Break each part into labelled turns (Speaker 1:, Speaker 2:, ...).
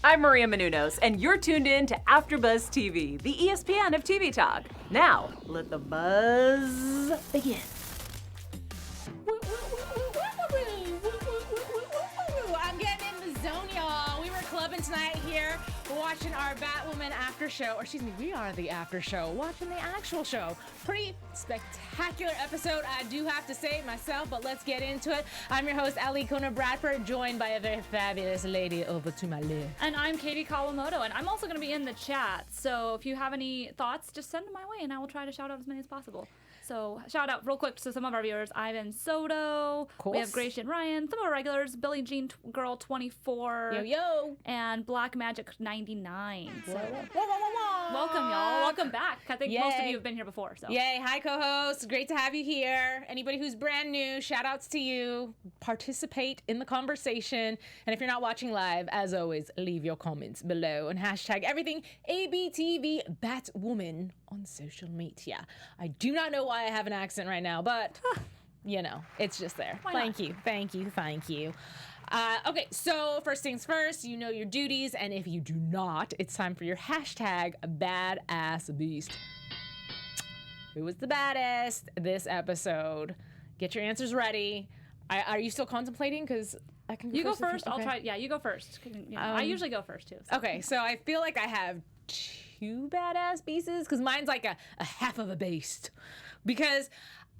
Speaker 1: I'm Maria Menounos, and you're tuned in to AfterBuzz TV, the ESPN of TV talk. Now, let the buzz begin.
Speaker 2: I'm getting in the zone, y'all. We were clubbing tonight here, watching our Batwoman after show, or excuse me, we are the after show, watching the actual show. Pretty spectacular episode, I do have to say it myself, but let's get into it. I'm your host, Ali Kona Bradford, joined by a very fabulous lady over to my left.
Speaker 3: And I'm Katie Kawamoto, and I'm also going to be in the chat. So if you have any thoughts, just send them my way, and I will try to shout out as many as possible. So shout out real quick to some of our viewers: Ivan Soto, we have Gratian Ryan, some of our regulars: Billie Jean Girl 24,
Speaker 2: Yo,
Speaker 3: and Black Magic 99. So
Speaker 2: whoa.
Speaker 3: welcome, y'all. Welcome back. I think most of you have been here before. So
Speaker 2: yay, hi co-host. Great to have you here. Anybody who's brand new, shout outs to you. Participate in the conversation. And if you're not watching live, as always, leave your comments below and hashtag everything ABTV Batwoman on social media. I do not know why I have an accent right now, but you know, it's just there. Thank you. Okay, so first things first, you know your duties, and if you do not, it's time for your hashtag badass beast. Who was the baddest this episode? Get your answers ready. Are you still contemplating? Because I can go
Speaker 3: you
Speaker 2: first.
Speaker 3: go first. I'll try. Yeah, you go first. You know, I usually go first too. So.
Speaker 2: Okay, so I feel like I have two badass pieces because mine's like a half of a beast. Because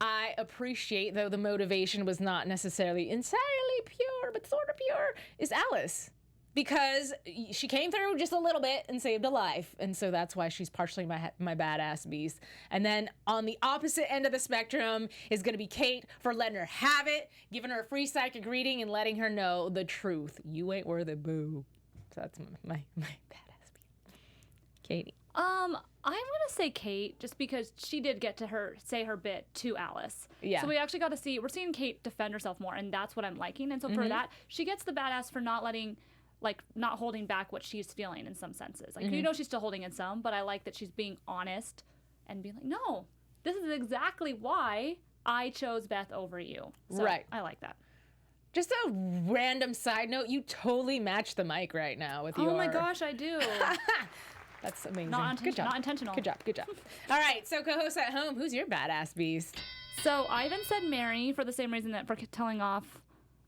Speaker 2: I appreciate, though the motivation was not necessarily entirely pure, but sort of pure, is Alice. Because she came through just a little bit and saved a life. And so that's why she's partially my badass beast. And then on the opposite end of the spectrum is going to be Kate for letting her have it, giving her a free psychic reading and letting her know the truth. You ain't worthy, boo. So that's my badass beast. Katie.
Speaker 3: I'm gonna say Kate, just because she did get to say her bit to Alice.
Speaker 2: Yeah.
Speaker 3: So we actually got to we're seeing Kate defend herself more, and that's what I'm liking. And so for that, she gets the badass for not holding back what she's feeling in some senses. Like, you know, she's still holding in some, but I like that she's being honest and being like, no, this is exactly why I chose Beth over you. So
Speaker 2: right.
Speaker 3: I like that.
Speaker 2: Just a random side note, you totally match the mic right now with your...
Speaker 3: Oh my gosh, I do.
Speaker 2: That's amazing.
Speaker 3: Good job. Not intentional.
Speaker 2: Good job. All right, so co-host at home, who's your badass beast?
Speaker 3: So Ivan said Mary for the same reason that for telling off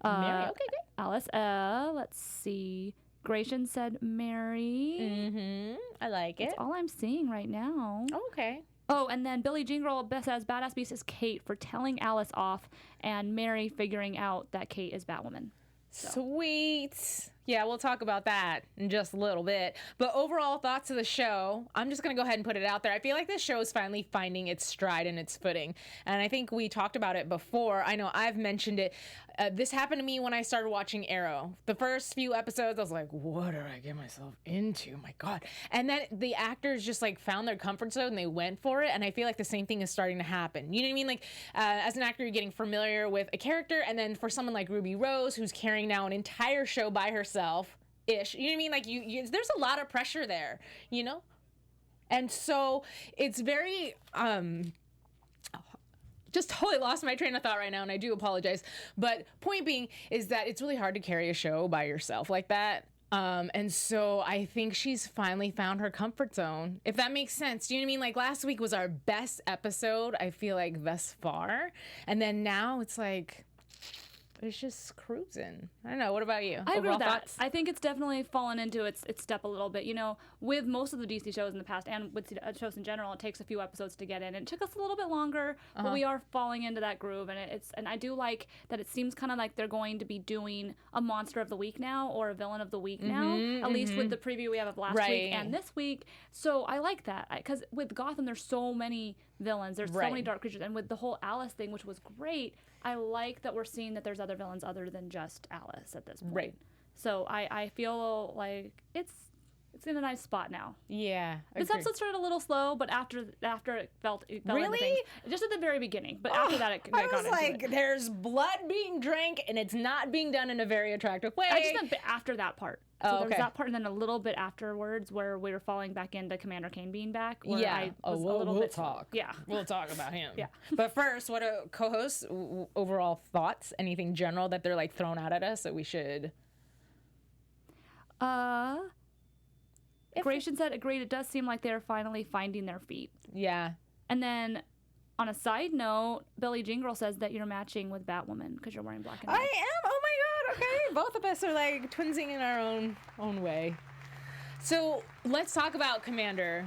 Speaker 2: Mary, okay, good.
Speaker 3: Alice. Let's see. Gratian said Mary.
Speaker 2: I like it.
Speaker 3: That's all I'm seeing right now.
Speaker 2: Okay.
Speaker 3: Oh, and then Billie Jean Girl says badass beast is Kate for telling Alice off, and Mary figuring out that Kate is Batwoman. So.
Speaker 2: Sweet. Yeah, we'll talk about that in just a little bit. But overall thoughts of the show, I'm just going to go ahead and put it out there. I feel like this show is finally finding its stride and its footing. And I think we talked about it before. I know I've mentioned it. This happened to me when I started watching Arrow. The first few episodes, I was like, what did I get myself into? My God. And then the actors just like found their comfort zone and they went for it. And I feel like the same thing is starting to happen. You know what I mean? Like as an actor, you're getting familiar with a character. And then for someone like Ruby Rose, who's carrying now an entire show by herself, ish, you know what I mean? Like you there's a lot of pressure there, you know? And so it's very just totally lost my train of thought right now, and I do apologize. But point being is that it's really hard to carry a show by yourself like that. And so I think she's finally found her comfort zone, if that makes sense. Do you know what I mean? Like last week was our best episode, I feel like, thus far. And then now it's like it's just cruising. I don't know. What about you?
Speaker 3: I agree with that.
Speaker 2: Thoughts?
Speaker 3: I think it's definitely fallen into its step a little bit. You know, with most of the DC shows in the past and with shows in general, it takes a few episodes to get in. It took us a little bit longer, but we are falling into that groove. And I do like that it seems kind of like they're going to be doing a monster of the week now or a villain of the week now, at least with the preview we have of last week and this week. So I like that because with Gotham, there's so many villains. There's so many dark creatures. And with the whole Alice thing, which was great, I like that we're seeing that there's other villains other than just Alice at this point. Right. So I feel like it's in a nice spot now.
Speaker 2: Yeah.
Speaker 3: This episode started a little slow, but after it felt
Speaker 2: really?
Speaker 3: Things, just at the very beginning. But after that, it got into
Speaker 2: like,
Speaker 3: it.
Speaker 2: There's blood being drank, and it's not being done in a very attractive way.
Speaker 3: I just meant after that part. So
Speaker 2: there
Speaker 3: was that part, and then a little bit afterwards where we were falling back into Commander Kane being back. Where I was a little bit
Speaker 2: talk.
Speaker 3: Yeah.
Speaker 2: We'll talk about him.
Speaker 3: Yeah.
Speaker 2: But first, what are co-hosts' overall thoughts? Anything general that they're like thrown out at us that we should...
Speaker 3: Gratian said, agreed, it does seem like they're finally finding their feet.
Speaker 2: Yeah.
Speaker 3: And then, on a side note, Billie Jean Girl says that you're matching with Batwoman because you're wearing black and white.
Speaker 2: I am? Oh my god, okay. Both of us are like twinsing in our own way. So let's talk about Commander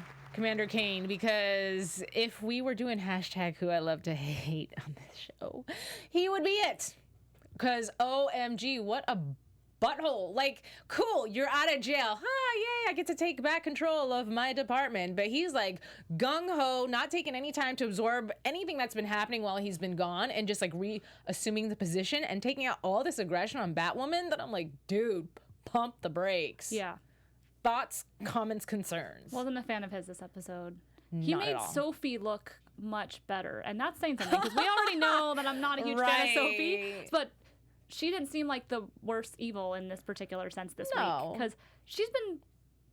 Speaker 2: Kane, because if we were doing hashtag who I love to hate on this show, he would be it. Because OMG, what a butthole. Like, cool, you're out of jail. Yay, I get to take back control of my department. But he's like gung-ho, not taking any time to absorb anything that's been happening while he's been gone, and just like reassuming the position and taking out all this aggression on Batwoman that I'm like, dude, pump the brakes.
Speaker 3: Yeah.
Speaker 2: Thoughts, comments, concerns.
Speaker 3: Wasn't a fan of his this episode.
Speaker 2: Not
Speaker 3: He
Speaker 2: at
Speaker 3: made
Speaker 2: all.
Speaker 3: Sophie look much better. And that's saying something because we already know that I'm not a huge fan of Sophie. But she didn't seem like the worst evil in this particular sense this week. Because she's been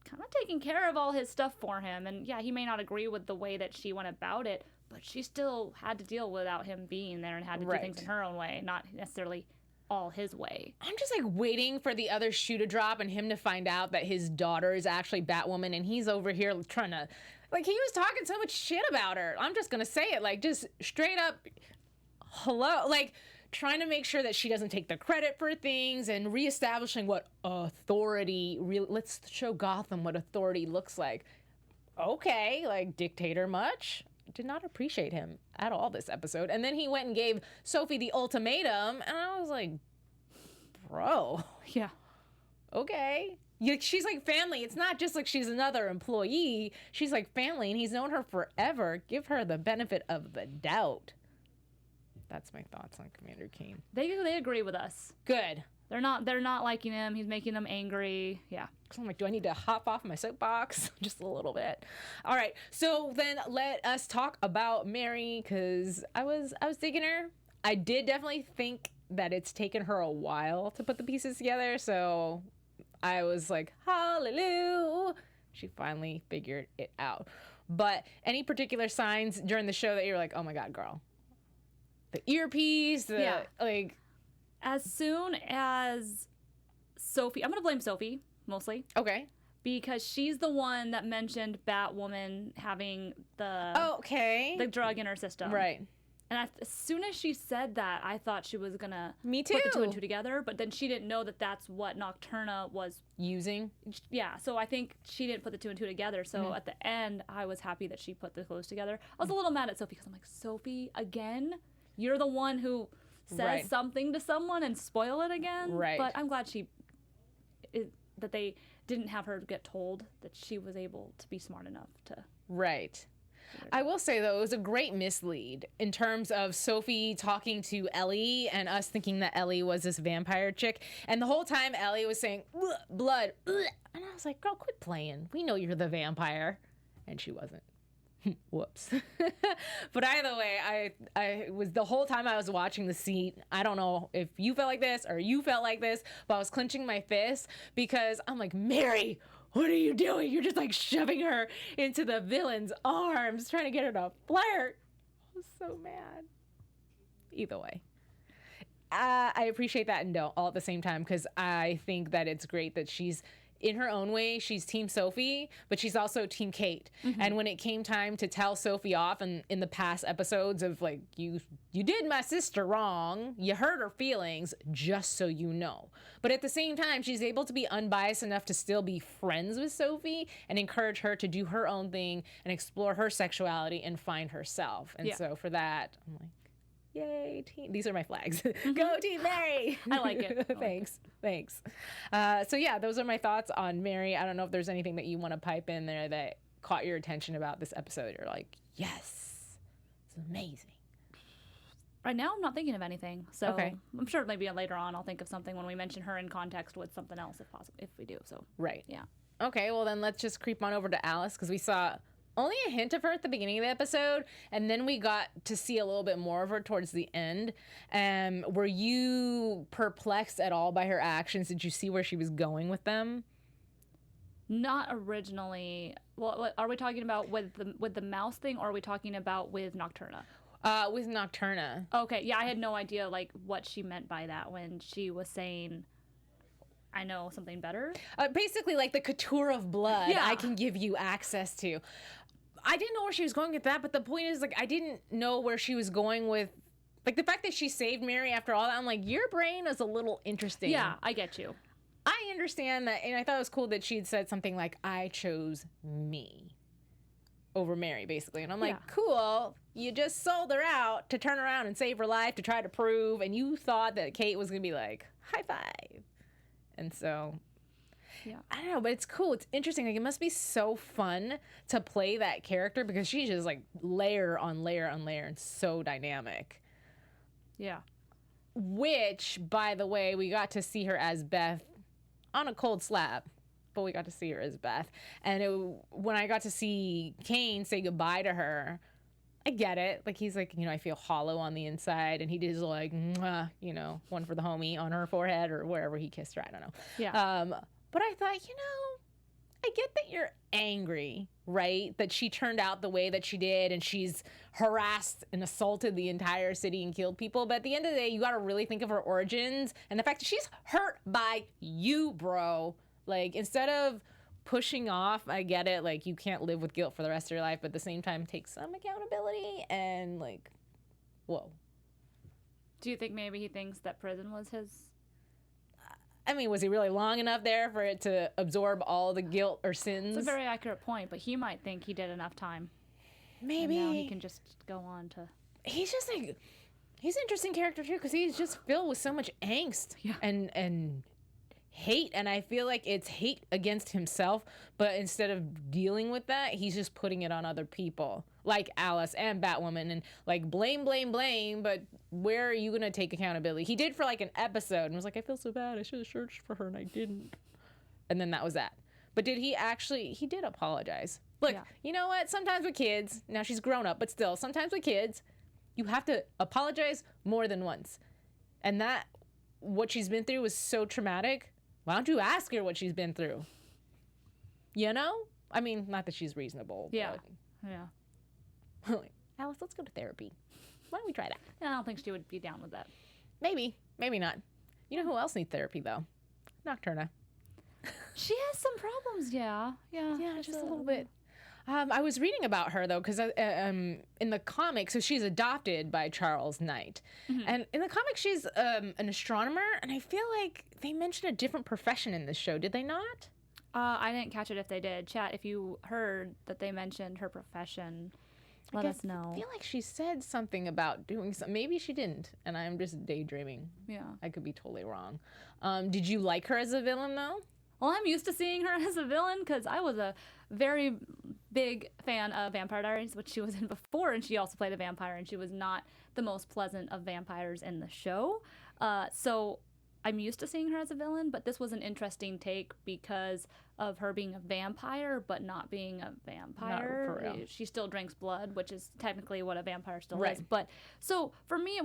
Speaker 3: kind of taking care of all his stuff for him. And yeah, he may not agree with the way that she went about it, but she still had to deal without him being there and had to do things in her own way, not necessarily all his way.
Speaker 2: I'm just like waiting for the other shoe to drop and him to find out that his daughter is actually Batwoman, and he's over here trying to, like, he was talking so much shit about her. I'm just gonna say it, like, just straight up, hello, like, trying to make sure that she doesn't take the credit for things and reestablishing what authority, let's show Gotham what authority looks like. Okay, like, dictator much? Did not appreciate him at all this episode. And then he went and gave Sophie the ultimatum, and I was like, bro.
Speaker 3: Yeah.
Speaker 2: Okay. She's like family. It's not just like she's another employee. She's like family, and he's known her forever. Give her the benefit of the doubt. That's my thoughts on Commander Kane.
Speaker 3: They agree with us.
Speaker 2: Good.
Speaker 3: They're not liking him. He's making them angry. Yeah.
Speaker 2: So I'm like, do I need to hop off my soapbox? Just a little bit. All right. So then let us talk about Mary, because I was digging her. I did definitely think that it's taken her a while to put the pieces together. So I was like, hallelujah. She finally figured it out. But any particular signs during the show that you're like, oh my God, girl? The earpiece, like...
Speaker 3: As soon as Sophie, I'm going to blame Sophie, mostly.
Speaker 2: Okay.
Speaker 3: Because she's the one that mentioned Batwoman having the drug in her system.
Speaker 2: Right.
Speaker 3: And as soon as she said that, I thought she was going to
Speaker 2: Me too.
Speaker 3: put the two and two together. But then she didn't know that that's what Nocturna was
Speaker 2: using.
Speaker 3: Yeah, so I think she didn't put the two and two together. So at the end, I was happy that she put the clues together. I was a little mad at Sophie because I'm like, Sophie, again? You're the one who says something to someone and spoil it again.
Speaker 2: Right.
Speaker 3: But I'm glad that they didn't have her get told, that she was able to be smart enough to.
Speaker 2: Right. I will say, though, it was a great mislead in terms of Sophie talking to Ellie and us thinking that Ellie was this vampire chick. And the whole time Ellie was saying, blood. And I was like, girl, quit playing. We know you're the vampire. And she wasn't. Whoops. But either way, I was, the whole time I was watching the seat, I don't know if you felt like this or you felt like this, but I was clenching my fist because I'm like, Mary, what are you doing? You're just like shoving her into the villain's arms, trying to get her to flirt. I was so mad. Either way. I appreciate that and don't all at the same time, because I think that it's great that she's, in her own way, she's Team Sophie, but she's also Team Kate. Mm-hmm. And when it came time to tell Sophie off in the past episodes of like, you did my sister wrong, you hurt her feelings, just so you know. But at the same time, she's able to be unbiased enough to still be friends with Sophie and encourage her to do her own thing and explore her sexuality and find herself. And so for that, I'm like, yay, team. These are my flags. Go Team Mary.
Speaker 3: I like it.
Speaker 2: Thanks. So yeah, those are my thoughts on Mary. I don't know if there's anything that you want to pipe in there that caught your attention about this episode. You're like, yes, it's amazing.
Speaker 3: Right now, I'm not thinking of anything. So
Speaker 2: okay.
Speaker 3: I'm sure maybe later on I'll think of something when we mention her in context with something else, if possible, if we do. So
Speaker 2: right.
Speaker 3: Yeah.
Speaker 2: Okay. Well, then let's just creep on over to Alice, because we saw only a hint of her at the beginning of the episode, and then we got to see a little bit more of her towards the end. Were you perplexed at all by her actions? Did you see where she was going with them?
Speaker 3: Not originally. Well, are we talking about with the mouse thing, or are we talking about with Nocturna?
Speaker 2: With Nocturna.
Speaker 3: Okay, yeah, I had no idea like what she meant by that when she was saying I know something better.
Speaker 2: Basically, like the couture of blood,
Speaker 3: Yeah.
Speaker 2: I can give you access to. I didn't know where she was going with that, but the point is, like, I didn't know where she was going with, like, the fact that she saved Mary after all that. I'm like, your brain is a little interesting.
Speaker 3: Yeah, I get you.
Speaker 2: I understand that, and I thought it was cool that she'd said something like, I chose me over Mary, basically. And I'm like, cool, you just sold her out to turn around and save her life to try to prove, and you thought that Kate was going to be like, high five. And so, I don't know, but it's cool. It's interesting. Like, it must be so fun to play that character because she's just like layer on layer on layer and so dynamic.
Speaker 3: Yeah.
Speaker 2: Which, by the way, we got to see her as Beth on a cold slab, but we got to see her as Beth. And when I got to see Kane say goodbye to her, I get it. Like, he's like, I feel hollow on the inside. And he did his like, mwah, one for the homie on her forehead or wherever he kissed her. I don't know.
Speaker 3: Yeah.
Speaker 2: But I thought, I get that you're angry, right? That she turned out the way that she did and she's harassed and assaulted the entire city and killed people. But at the end of the day, you got to really think of her origins and the fact that she's hurt by you, bro. Like, instead of pushing off, I get it. Like, you can't live with guilt for the rest of your life, but at the same time, take some accountability and, like, whoa.
Speaker 3: Do you think maybe he thinks that prison was his?
Speaker 2: I mean, was he really long enough there for it to absorb all the guilt or sins?
Speaker 3: It's a very accurate point, but he might think he did enough time.
Speaker 2: Maybe.
Speaker 3: And now he can just go on to...
Speaker 2: He's just like... He's an interesting character, too, because he's just filled with so much angst and hate. And I feel like it's hate against himself, but instead of dealing with that, he's just putting it on other people. Like Alice and Batwoman. And, like, blame, but where are you going to take accountability? He did for, like, an episode and was like, I feel so bad. I should have searched for her, and I didn't. And then that was that. But did he actually... He did apologize. Look, you know what? Sometimes with kids... Now, she's grown up, but still, sometimes with kids... You have to apologize more than once. And that, what she's been through was so traumatic. Why don't you ask her what she's been through? I mean, not that she's reasonable.
Speaker 3: Yeah.
Speaker 2: But,
Speaker 3: yeah.
Speaker 2: like, Alice, let's go to therapy. Why don't we try that?
Speaker 3: I don't think she would be down with that.
Speaker 2: Maybe. Maybe not. You know who else needs therapy, though? Nocturna.
Speaker 3: She has some problems, yeah.
Speaker 2: Yeah, just a little bit. I was reading about her, though, because in the comics, so she's adopted by Charles Knight. Mm-hmm. And in the comics, she's an astronomer, and I feel like they mentioned a different profession in this show. Did they not?
Speaker 3: I didn't catch it if they did. Chat, if you heard that they mentioned her profession, let us know.
Speaker 2: I feel like she said something about doing something. Maybe she didn't, and I'm just daydreaming.
Speaker 3: Yeah.
Speaker 2: I could be totally wrong. Did you like her as a villain, though?
Speaker 3: Well, I'm used to seeing her as a villain because I was a very big fan of Vampire Diaries, which she was in before, and she also played a vampire, and she was not the most pleasant of vampires in the show. So I'm used to seeing her as a villain, but this was an interesting take because of her being a vampire, but not being a vampire.
Speaker 2: Not for real.
Speaker 3: She still drinks blood, which is technically what a vampire still
Speaker 2: Right.
Speaker 3: is. But so for me,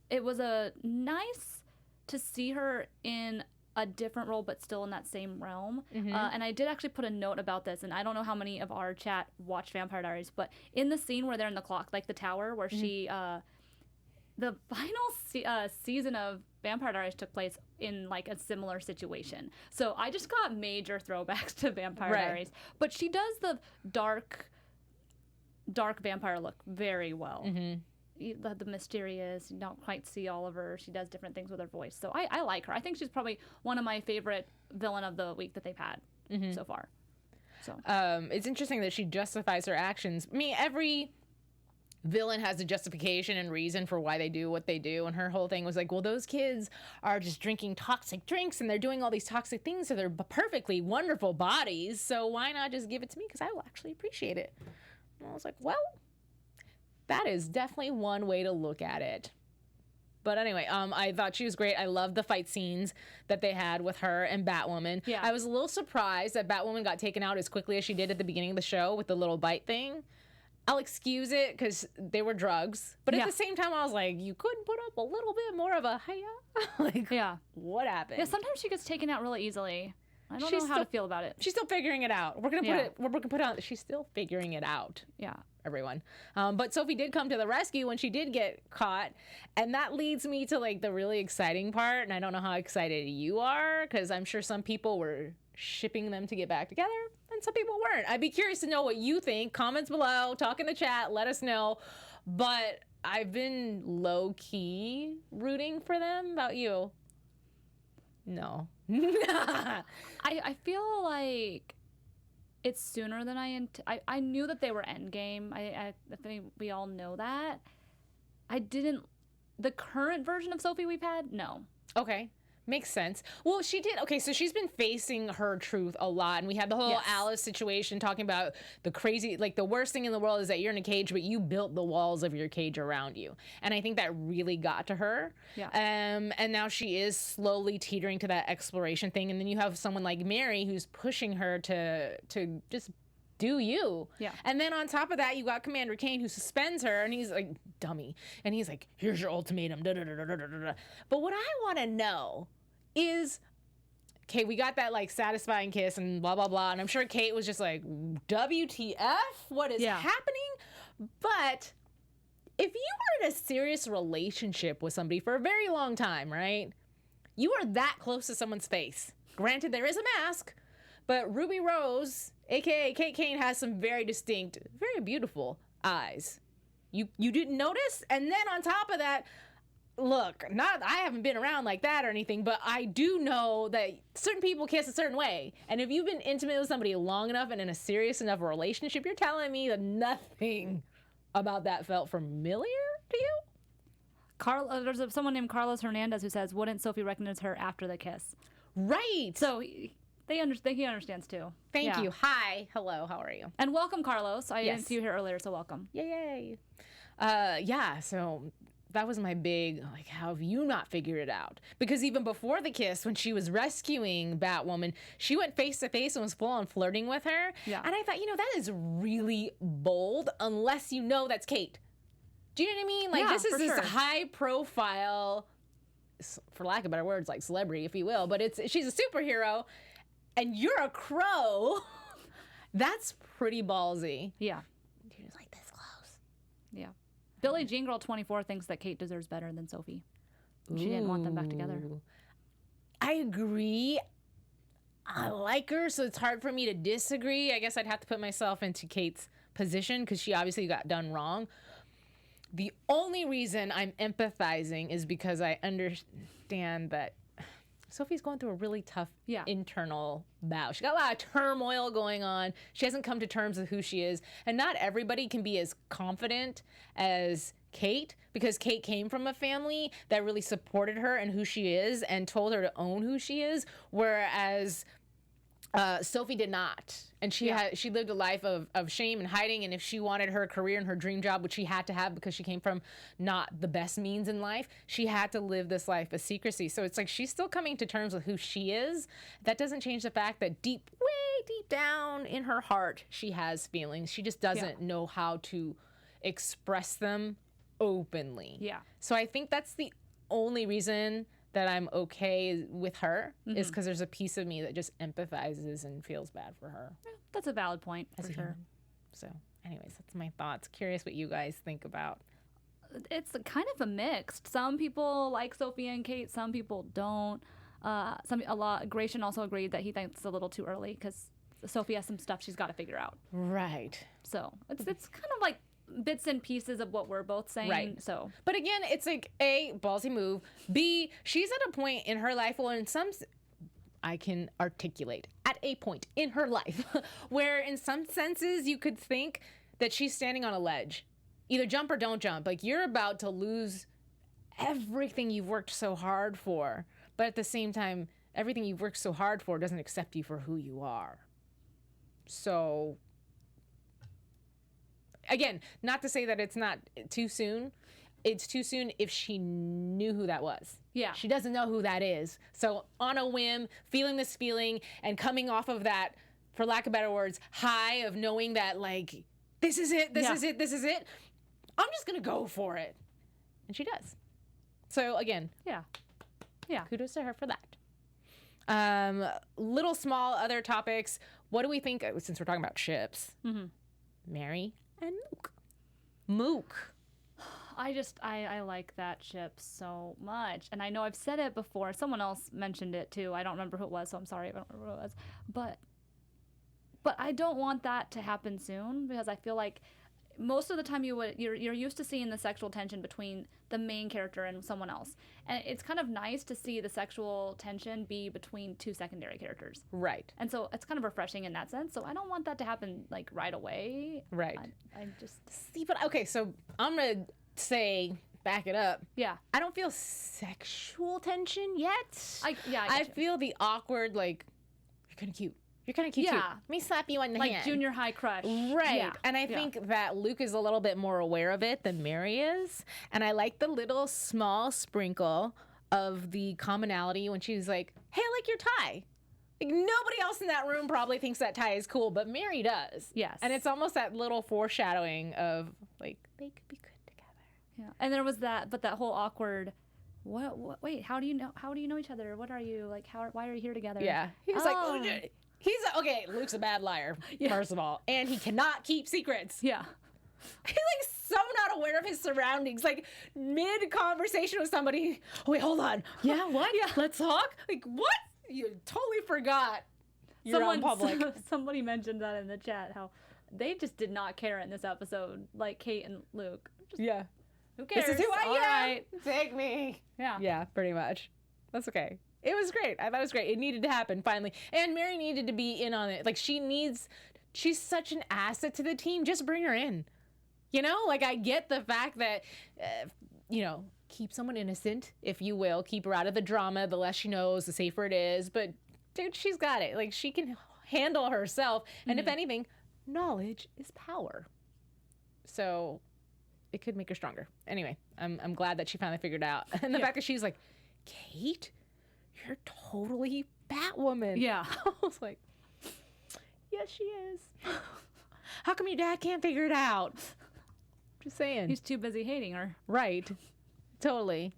Speaker 3: it was a nice to see her in a different role, but still in that same realm. Mm-hmm. And I did actually put a note about this, and I don't know how many of our chat watched Vampire Diaries, but in the scene where they're in the clock, like the tower, where she, the final season of Vampire Diaries took place in like a similar situation. So I just got major throwbacks to Vampire Diaries, but she does the dark vampire look very well. Mm-hmm. The mysterious, you don't quite see all of her. She does different things with her voice. So I like her. I think she's probably one of my favorite villain of the week that they've had so far. So
Speaker 2: it's interesting that she justifies her actions. I mean, every villain has a justification and reason for why they do what they do. And her whole thing was like, well, those kids are just drinking toxic drinks and they're doing all these toxic things to their perfectly wonderful bodies. So why not just give it to me? Because I will actually appreciate it. And I was like, well, that is definitely one way to look at it. But anyway, I thought she was great. I loved the fight scenes that they had with her and Batwoman.
Speaker 3: Yeah.
Speaker 2: I was a little surprised that Batwoman got taken out as quickly as she did at the beginning of the show with the little bite thing. I'll excuse it because they were drugs. But at the same time, I was like, you couldn't put up a little bit more of a hiya? Like, what happened?
Speaker 3: Yeah, sometimes she gets taken out really easily. I don't know how to feel about it.
Speaker 2: She's still figuring it out. We're gonna put it on. She's still figuring it out.
Speaker 3: Yeah.
Speaker 2: Everyone. But Sophie did come to the rescue when she did get caught. And that leads me to like the really exciting part. And I don't know how excited you are, because I'm sure some people were shipping them to get back together and some people weren't. I'd be curious to know what you think. Comments below, talk in the chat, let us know. But I've been low-key rooting for them. About you? No.
Speaker 3: I feel like it's sooner than I knew that they were endgame. I think we all know that. The current version of Sophie we've had, no.
Speaker 2: Okay. Makes sense. Well, she did. Okay, so she's been facing her truth a lot. And we had the whole Alice situation talking about the crazy, like the worst thing in the world is that you're in a cage, but you built the walls of your cage around you. And I think that really got to her.
Speaker 3: Yeah.
Speaker 2: And now she is slowly teetering to that exploration thing. And then you have someone like Mary who's pushing her to just do you.
Speaker 3: Yeah.
Speaker 2: And then on top of that, you got Commander Kane who suspends her, and he's like, dummy. And he's like, here's your ultimatum. Da, da, da, da, da, da, da. But what I want to know is, okay, we got that like satisfying kiss and blah, blah, blah. And I'm sure Kate was just like, WTF? What is happening? But if you were in a serious relationship with somebody for a very long time, right? You are that close to someone's face. Granted, there is a mask, but Ruby Rose, aka Kate Kane, has some very distinct, very beautiful eyes. You didn't notice? And then on top of that, look, I haven't been around like that or anything, but I do know that certain people kiss a certain way. And if you've been intimate with somebody long enough and in a serious enough relationship, you're telling me that nothing about that felt familiar to you?
Speaker 3: There's someone named Carlos Hernandez who says, wouldn't Sophie recognize her after the kiss?
Speaker 2: Right.
Speaker 3: So he understands too.
Speaker 2: Thank you. Hi. Hello. How are you?
Speaker 3: And welcome, Carlos. I didn't see you here earlier, so welcome.
Speaker 2: Yay. So that was my big, like, how have you not figured it out? Because even before the kiss, when she was rescuing Batwoman, she went face to face and was full on flirting with her.
Speaker 3: Yeah.
Speaker 2: And I thought, that is really bold, unless you know that's Kate. Do you know what I mean? Like, this is this high profile, for lack of better words, like celebrity, if you will, but she's a superhero and you're a crow. That's pretty ballsy.
Speaker 3: Yeah.
Speaker 2: You're just like this close.
Speaker 3: Yeah. Billie Jean Girl 24 thinks that Kate deserves better than Sophie. She didn't want them back together.
Speaker 2: I agree. I like her, so it's hard for me to disagree. I guess I'd have to put myself into Kate's position because she obviously got done wrong. The only reason I'm empathizing is because I understand that Sophie's going through a really tough internal battle. She got a lot of turmoil going on. She hasn't come to terms with who she is. And not everybody can be as confident as Kate, because Kate came from a family that really supported her and who she is and told her to own who she is, whereas Sophie did not. And she lived a life of shame and hiding. And if she wanted her career and her dream job, which she had to have because she came from not the best means in life, she had to live this life of secrecy. So it's like she's still coming to terms with who she is. That doesn't change the fact that way deep down in her heart, she has feelings. She just doesn't know how to express them openly.
Speaker 3: Yeah.
Speaker 2: So I think that's the only reason that I'm okay with her is because there's a piece of me that just empathizes and feels bad for her.
Speaker 3: Yeah, that's a valid point, for sure.
Speaker 2: So anyways, that's my thoughts. Curious what you guys think about.
Speaker 3: It's kind of a mixed. Some people like Sophie and Kate, some people don't. Gratian also agreed that he thinks it's a little too early because Sophie has some stuff she's got to figure out.
Speaker 2: Right.
Speaker 3: So it's kind of like bits and pieces of what we're both saying.
Speaker 2: Right.
Speaker 3: So,
Speaker 2: but again, it's like A, ballsy move. B, she's at a point in her life, well, I can articulate at a point in her life where in some senses you could think that she's standing on a ledge. Either jump or don't jump. Like, you're about to lose everything you've worked so hard for. But at the same time, everything you've worked so hard for doesn't accept you for who you are. So again, not to say that it's not too soon. It's too soon if she knew who that was.
Speaker 3: Yeah.
Speaker 2: She doesn't know who that is. So on a whim, feeling this feeling and coming off of that, for lack of better words, high of knowing that, like, this is it, this is it. I'm just going to go for it. And she does. So again.
Speaker 3: Yeah.
Speaker 2: Kudos to her for that. Little small other topics. What do we think, since we're talking about ships? Mary and Mook.
Speaker 3: I like that ship so much. And I know I've said it before. Someone else mentioned it too. I don't remember who it was, so I'm sorry if I don't remember who it was. But I don't want that to happen soon, because I feel like most of the time you're used to seeing the sexual tension between the main character and someone else. And it's kind of nice to see the sexual tension be between two secondary characters.
Speaker 2: Right.
Speaker 3: And so it's kind of refreshing in that sense. So I don't want that to happen like right away.
Speaker 2: Right.
Speaker 3: I just
Speaker 2: see, but okay, so I'm going to say, back it up.
Speaker 3: Yeah.
Speaker 2: I don't feel sexual tension yet.
Speaker 3: I
Speaker 2: feel the awkward, like, you're kind of cute. You're kind of cute too. Let me slap you on the hand.
Speaker 3: Like junior high crush.
Speaker 2: Right.
Speaker 3: Yeah.
Speaker 2: And I think that Luke is a little bit more aware of it than Mary is. And I like the little small sprinkle of the commonality when she's like, hey, I like your tie. Like, nobody else in that room probably thinks that tie is cool, but Mary does.
Speaker 3: Yes.
Speaker 2: And it's almost that little foreshadowing of, like, they could be good together.
Speaker 3: Yeah. And there was that whole awkward, wait, how do you know each other? What are you, like, why are you here together?
Speaker 2: Yeah. He was like, okay, Luke's a bad liar, first of all, and he cannot keep secrets.
Speaker 3: Yeah.
Speaker 2: He's like so not aware of his surroundings. Like mid-conversation with somebody, oh, wait, hold on. Yeah, what? Yeah. Let's talk? Like, what? You totally forgot you're on public.
Speaker 3: Somebody mentioned that in the chat, how they just did not care in this episode, like Kate and Luke. Who cares?
Speaker 2: This is who I am.
Speaker 3: Right.
Speaker 2: Take me.
Speaker 3: Yeah.
Speaker 2: Yeah, pretty much. That's okay. It was great. I thought it was great. It needed to happen finally. And Mary needed to be in on it. Like she's such an asset to the team. Just bring her in. You know, like I get the fact that, keep someone innocent, if you will. Keep her out of the drama. The less she knows, the safer it is. But dude, she's got it. Like she can handle herself. And if anything, knowledge is power. So it could make her stronger. Anyway, I'm glad that she finally figured it out. And the fact that she's like, Kate, you're totally Batwoman.
Speaker 3: Yeah.
Speaker 2: I was like, yes, she is. How come your dad can't figure it out? Just saying.
Speaker 3: He's too busy hating her.
Speaker 2: Right. Totally.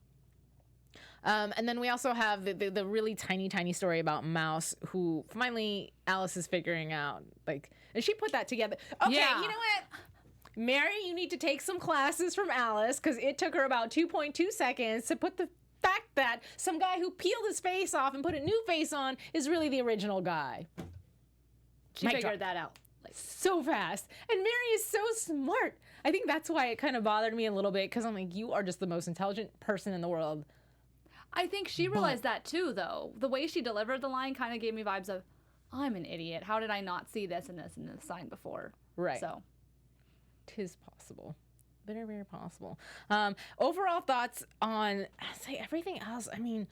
Speaker 2: And then we also have the really tiny story about Mouse, who finally Alice is figuring out. Like, and she put that together. Okay, you know what? Mary, you need to take some classes from Alice, because it took her about 2.2 seconds to put the fact that some guy who peeled his face off and put a new face on is really the original guy.
Speaker 3: She figured that out.
Speaker 2: Like, so fast. And Mary is so smart. I think that's why it kind of bothered me a little bit, because I'm like, you are just the most intelligent person in the world.
Speaker 3: I think she realized that too, though. The way she delivered the line kind of gave me vibes of, I'm an idiot. How did I not see this and this and this sign before?
Speaker 2: Right.
Speaker 3: So.
Speaker 2: 'Tis possible. Very, very possible. Overall thoughts on, I'd say everything else. I mean,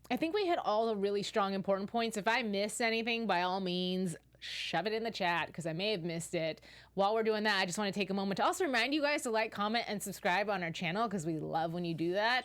Speaker 2: I think we hit all the really strong, important points. If I missed anything, by all means, shove it in the chat, because I may have missed it. While we're doing that, I just want to take a moment to also remind you guys to like, comment, and subscribe on our channel, because we love when you do that.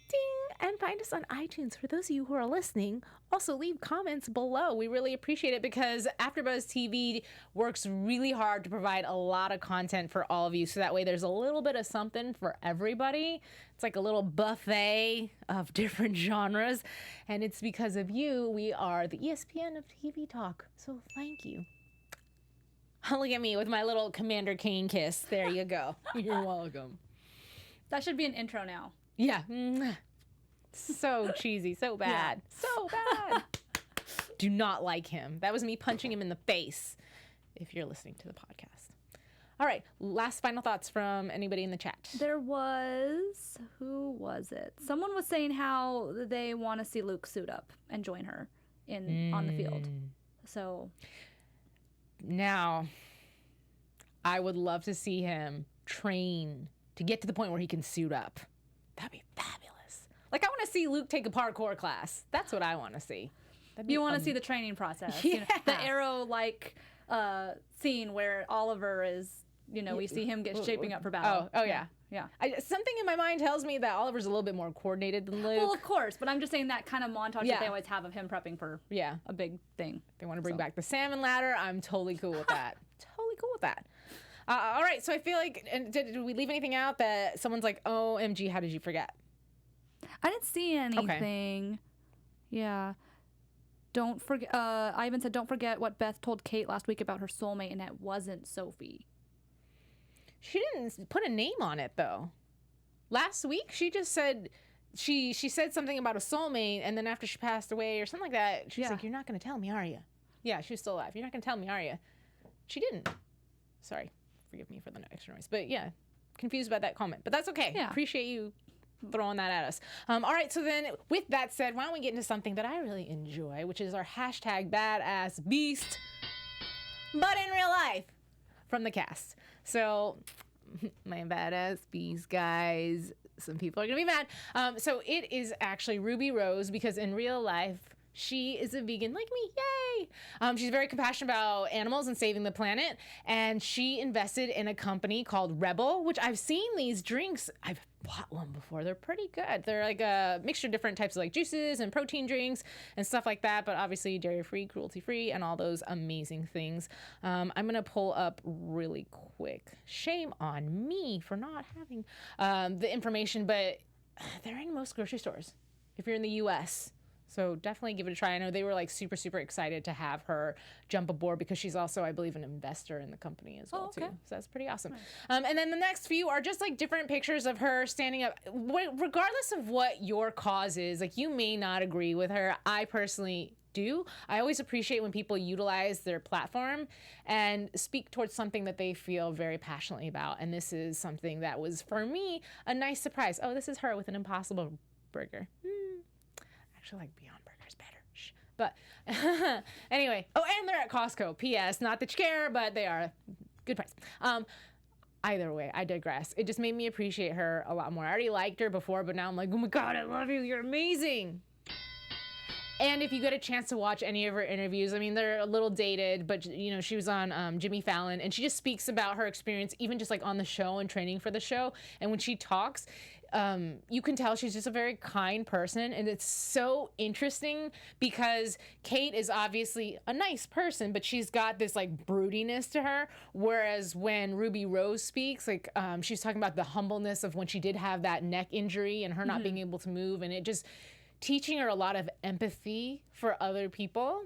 Speaker 2: Ding! And find us on iTunes for those of you who are listening. Also, leave comments below. We really appreciate it, because AfterBuzz TV works really hard to provide a lot of content for all of you, so that way there's a little bit of something for everybody. It's like a little buffet of different genres, and it's because of you we are the ESPN of TV talk. So thank you. Look at me with my little Commander Kane kiss. There you go. You're welcome.
Speaker 3: That should be an intro now.
Speaker 2: Yeah. So cheesy, so bad. Yeah. So bad. Do not like him. That was me punching him in the face, if you're listening to the podcast. All right, last final thoughts from anybody in the chat.
Speaker 3: There was, who was it? Someone was saying how they want to see Luke suit up and join her on the field. So
Speaker 2: now, I would love to see him train to get to the point where he can suit up. That'd be fabulous. Like, I want to see Luke take a parkour class. That's what I want to see.
Speaker 3: You want to see the training process.
Speaker 2: Yeah.
Speaker 3: You know, the Arrow-like scene where Oliver is, we see him shaping up for battle.
Speaker 2: Oh yeah.
Speaker 3: Yeah.
Speaker 2: Something in my mind tells me that Oliver's a little bit more coordinated than Luke.
Speaker 3: Well, of course, but I'm just saying that kind of montage that they always have of him prepping for a big thing.
Speaker 2: If they want to bring back the salmon ladder, I'm totally cool with that. Totally cool with that. All right, so I feel like, and did we leave anything out that someone's like, OMG, how did you forget?
Speaker 3: I didn't see anything. Okay. Yeah. Don't forget. Ivan said, "Don't forget what Beth told Kate last week about her soulmate, and it wasn't Sophie."
Speaker 2: She didn't put a name on it though. Last week she just said she said something about a soulmate, and then after she passed away or something like that, she's like, "You're not going to tell me, are you?" Yeah, she was still alive. "You're not going to tell me, are you?" She didn't. Sorry, forgive me for the extra noise, but yeah, confused about that comment, but that's okay.
Speaker 3: Yeah.
Speaker 2: Appreciate you throwing that at us. All right, so then with that said, why don't we get into something that I really enjoy, which is our hashtag badass beast, but in real life, from the cast. So my badass beast, guys, some people are gonna be mad. So it is actually Ruby Rose, because in real life she is a vegan like me. Yay! She's very compassionate about animals and saving the planet, and she invested in a company called Rebel, which I've seen these drinks. I've bought one before. They're pretty good. They're like a mixture of different types of like juices and protein drinks and stuff like that, but obviously dairy-free, cruelty-free, and all those amazing things. I'm gonna pull up really quick. Shame on me for not having the information, but they're in most grocery stores if you're in the US. So definitely give it a try. I know they were like super, super excited to have her jump aboard, because she's also, I believe, an investor in the company as well, too. So that's pretty awesome. Nice. And then the next few are just like different pictures of her standing up. Regardless of what your cause is, like you may not agree with her. I personally do. I always appreciate when people utilize their platform and speak towards something that they feel very passionately about. And this is something that was, for me, a nice surprise. Oh, this is her with an Impossible Burger. Actually like Beyond Burgers better. Shh. But anyway, and they're at Costco. P.S. Not that you care, but they are good price. Either way, I digress. It just made me appreciate her a lot more. I already liked her before, but now I'm like, oh my God, I love you. You're amazing. And if you get a chance to watch any of her interviews, I mean, they're a little dated, but you know, she was on Jimmy Fallon, and she just speaks about her experience, even just like on the show and training for the show. And when she talks, you can tell she's just a very kind person, and it's so interesting because Kate is obviously a nice person, but she's got this like broodiness to her, whereas when Ruby Rose speaks, like she's talking about the humbleness of when she did have that neck injury and her not being able to move, and it just teaching her a lot of empathy for other people,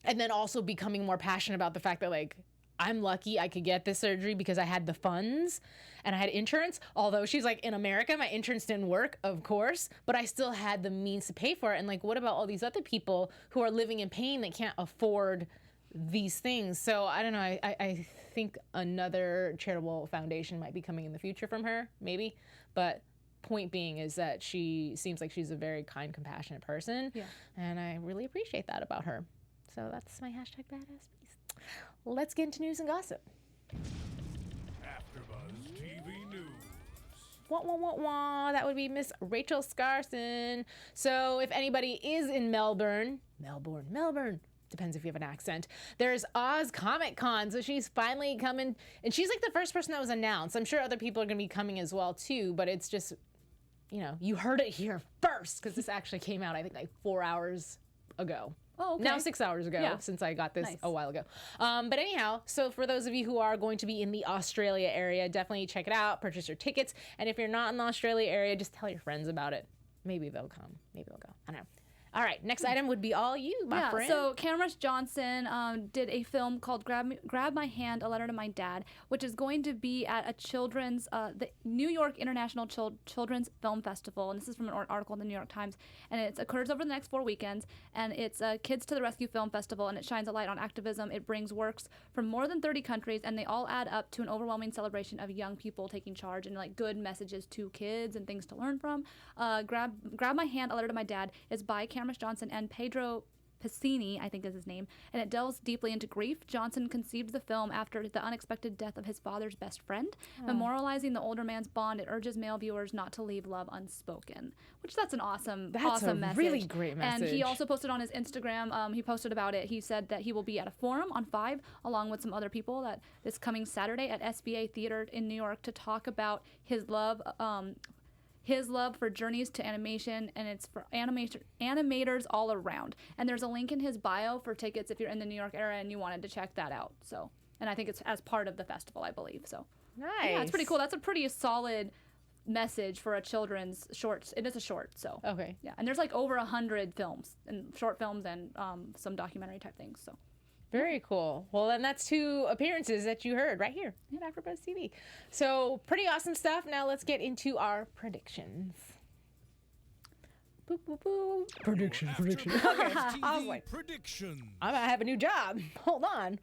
Speaker 2: and then also becoming more passionate about the fact that like, I'm lucky I could get this surgery because I had the funds and I had insurance. Although she's like, in America, my insurance didn't work, of course, but I still had the means to pay for it. And like, what about all these other people who are living in pain that can't afford these things? So I don't know. I think another charitable foundation might be coming in the future from her, maybe. But point being is that she seems like she's a very kind, compassionate person. Yeah. And I really appreciate that about her. So that's my hashtag badass beast. Let's get into news and gossip.
Speaker 4: AfterBuzz TV News.
Speaker 2: Wah. That would be Miss Rachel Scarson. So if anybody is in Melbourne, depends if you have an accent, there's Oz Comic Con. So she's finally coming, and she's like the first person that was announced. I'm sure other people are going to be coming as well too, but it's just, you know, you heard it here first, because this actually came out, I think, like 4 hours ago.
Speaker 3: Oh, okay.
Speaker 2: Now 6 hours ago, since I got this a while ago. But anyhow, so for those of you who are going to be in the Australia area, definitely check it out, purchase your tickets. And if you're not in the Australia area, just tell your friends about it. Maybe they'll come. Maybe they'll go. I don't know. All right, next item would be all you, my friend.
Speaker 3: So Cameron Johnson did a film called Grab My Hand, A Letter to My Dad, which is going to be at a children's, the New York International Children's Film Festival. And this is from an article in the New York Times. And it occurs over the next 4 weekends. And it's Kids to the Rescue Film Festival, and it shines a light on activism. It brings works from more than 30 countries, and they all add up to an overwhelming celebration of young people taking charge and like good messages to kids and things to learn from. Grab My Hand, A Letter to My Dad is by Cameron Johnson and Pedro Pasini, I think is his name, and it delves deeply into grief. Johnson conceived the film after the unexpected death of his father's best friend. Memorializing the older man's bond, it urges male viewers not to leave love unspoken, which that's an awesome message.
Speaker 2: Really great message.
Speaker 3: And he also posted on his Instagram, he posted about it. He said that he will be at a forum on 5 along with some other people that this coming Saturday at SBA Theater in New York to talk about his love for journeys to animation, and it's for animators all around. And there's a link in his bio for tickets if you're in the New York area and you wanted to check that out. So, and I think it's as part of the festival, I believe. So,
Speaker 2: nice.
Speaker 3: Yeah, it's pretty cool. That's a pretty solid message for a children's short. It is a short, so.
Speaker 2: Okay.
Speaker 3: Yeah, and there's like over 100 films, and short films and some documentary type things, so.
Speaker 2: Very cool. Well, then that's 2 appearances that you heard right here at AfterBuzz TV. So pretty awesome stuff. Now let's get into our predictions. Boop, boop, boop. Prediction. Okay. I was like,
Speaker 4: Prediction.
Speaker 2: I might have a new job. Hold on.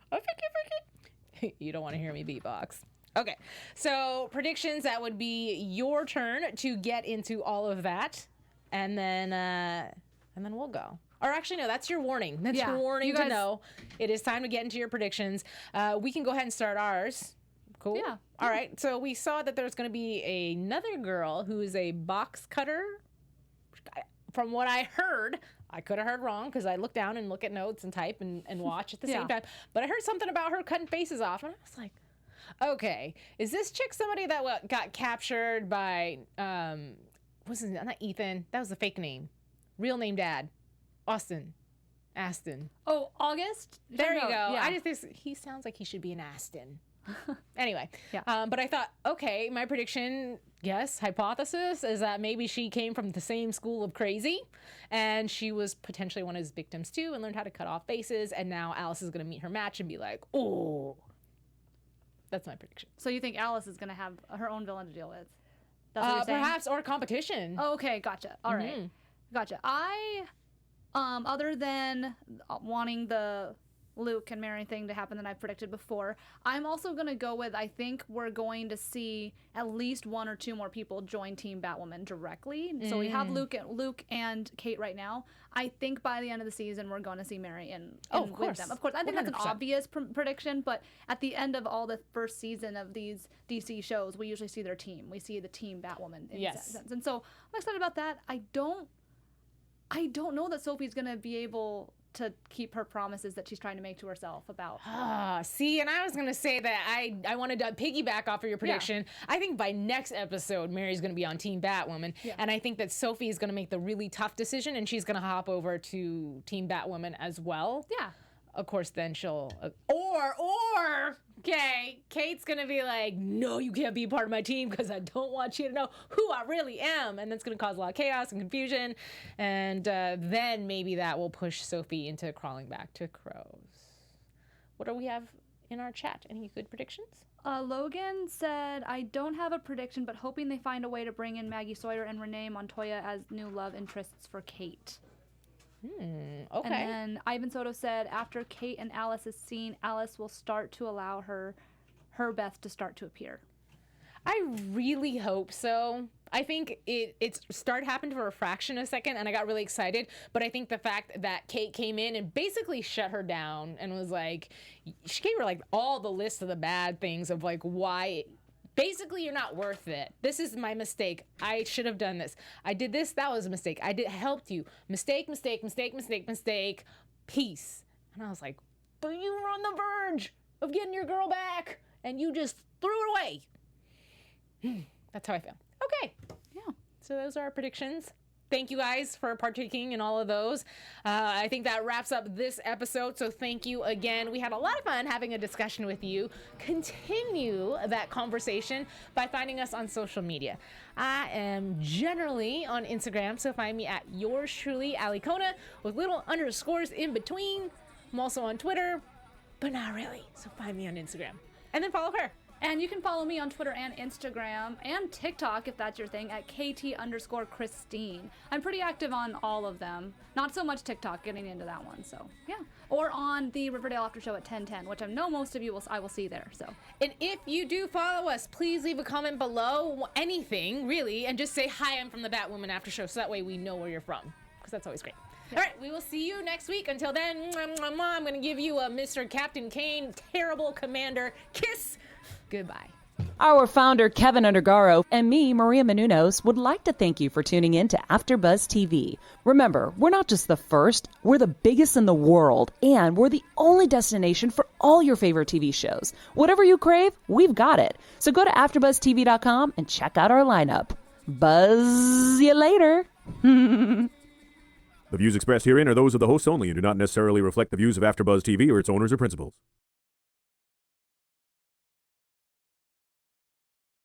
Speaker 2: You don't want to hear me beatbox. Okay. So predictions, that would be your turn to get into all of that. And then we'll go. Or actually, no, that's your warning. That's your warning to know. It is time to get into your predictions. We can go ahead and start ours. Cool?
Speaker 3: Yeah.
Speaker 2: All right. So we saw that there's going to be another girl who is a box cutter. From what I heard, I could have heard wrong because I look down and look at notes and type and watch at the same time. But I heard something about her cutting faces off. And I was like, okay, is this chick somebody that got captured by, wasn't it, not Ethan? That was a fake name. Real name dad. Aston.
Speaker 3: Oh, August?
Speaker 2: There you go.
Speaker 3: Yeah.
Speaker 2: I just think he sounds like he should be an Aston. Anyway,
Speaker 3: Yeah.
Speaker 2: But I thought, okay, my prediction, hypothesis is that maybe she came from the same school of crazy, and she was potentially one of his victims too, and learned how to cut off faces. And now Alice is going to meet her match and be like, oh, that's my prediction.
Speaker 3: So you think Alice is going to have her own villain to deal with? That's what you're saying?
Speaker 2: Perhaps, or competition.
Speaker 3: Oh, okay, gotcha. All right, gotcha. I, other than wanting the Luke and Mary thing to happen that I've predicted before, I'm also going to go with, I think we're going to see at least 1 or 2 more people join Team Batwoman directly. So we have Luke and Kate right now. I think by the end of the season, we're going to see Mary with them. Of course, I think that's an
Speaker 2: 100%.
Speaker 3: obvious prediction, but at the end of all the first season of these DC shows, we usually see their team. We see the Team Batwoman in that sense. And so I'm excited about that. I don't know that Sophie's going to be able to keep her promises that she's trying to make to herself about.
Speaker 2: See, and I was going to say that I wanted to piggyback off of your prediction. Yeah. I think by next episode, Mary's going to be on Team Batwoman. Yeah. And I think that Sophie is going to make the really tough decision, and she's going to hop over to Team Batwoman as well.
Speaker 3: Yeah.
Speaker 2: Of course, then she'll... Okay, Kate's going to be like, no, you can't be a part of my team because I don't want you to know who I really am. And that's going to cause a lot of chaos and confusion. And then maybe that will push Sophie into crawling back to crows. What do we have in our chat? Any good predictions?
Speaker 3: Logan said, I don't have a prediction, but hoping they find a way to bring in Maggie Sawyer and Renee Montoya as new love interests for Kate.
Speaker 2: Okay.
Speaker 3: And then Ivan Soto said, after Kate and Alice is seen, Alice will start to allow her Beth to start to appear.
Speaker 2: I really hope so. I think it happened for a fraction of a second, and I got really excited. But I think the fact that Kate came in and basically shut her down and was like, she gave her like all the list of the bad things of like why. Basically, you're not worth it. This is my mistake. I should have done this. I did this. That was a mistake. Helped you. Mistake. Peace. And I was like, but you were on the verge of getting your girl back, and you just threw it away. That's how I feel. Okay.
Speaker 3: Yeah.
Speaker 2: So those are our predictions. Thank you guys for partaking in all of those. I think that wraps up this episode. So thank you again. We had a lot of fun having a discussion with you. Continue that conversation by finding us on social media. I am generally on Instagram, so find me at yours truly, Ali Kona, with little underscores in between. I'm also on Twitter, but not really. So find me on Instagram. And then follow her.
Speaker 3: And you can follow me on Twitter and Instagram and TikTok, if that's your thing, at KT_Christine. I'm pretty active on all of them. Not so much TikTok, getting into that one, so yeah. Or on the Riverdale After Show at 10:10, which I know most of you I will see there, so.
Speaker 2: And if you do follow us, please leave a comment below, anything, really, and just say, hi, I'm from the Batwoman After Show, so that way we know where you're from, because that's always great. All right, we will see you next week. Until then, I'm going to give you a Mr. Captain Kane, terrible commander kiss. Goodbye.
Speaker 1: Our founder, Keven Undergaro, and me, Maria Menounos, would like to thank you for tuning in to AfterBuzz TV. Remember, we're not just the first, we're the biggest in the world, and we're the only destination for all your favorite TV shows. Whatever you crave, we've got it. So go to AfterBuzzTV.com and check out our lineup. Buzz you later.
Speaker 5: The views expressed herein are those of the hosts only and do not necessarily reflect the views of AfterBuzz TV or its owners or principals.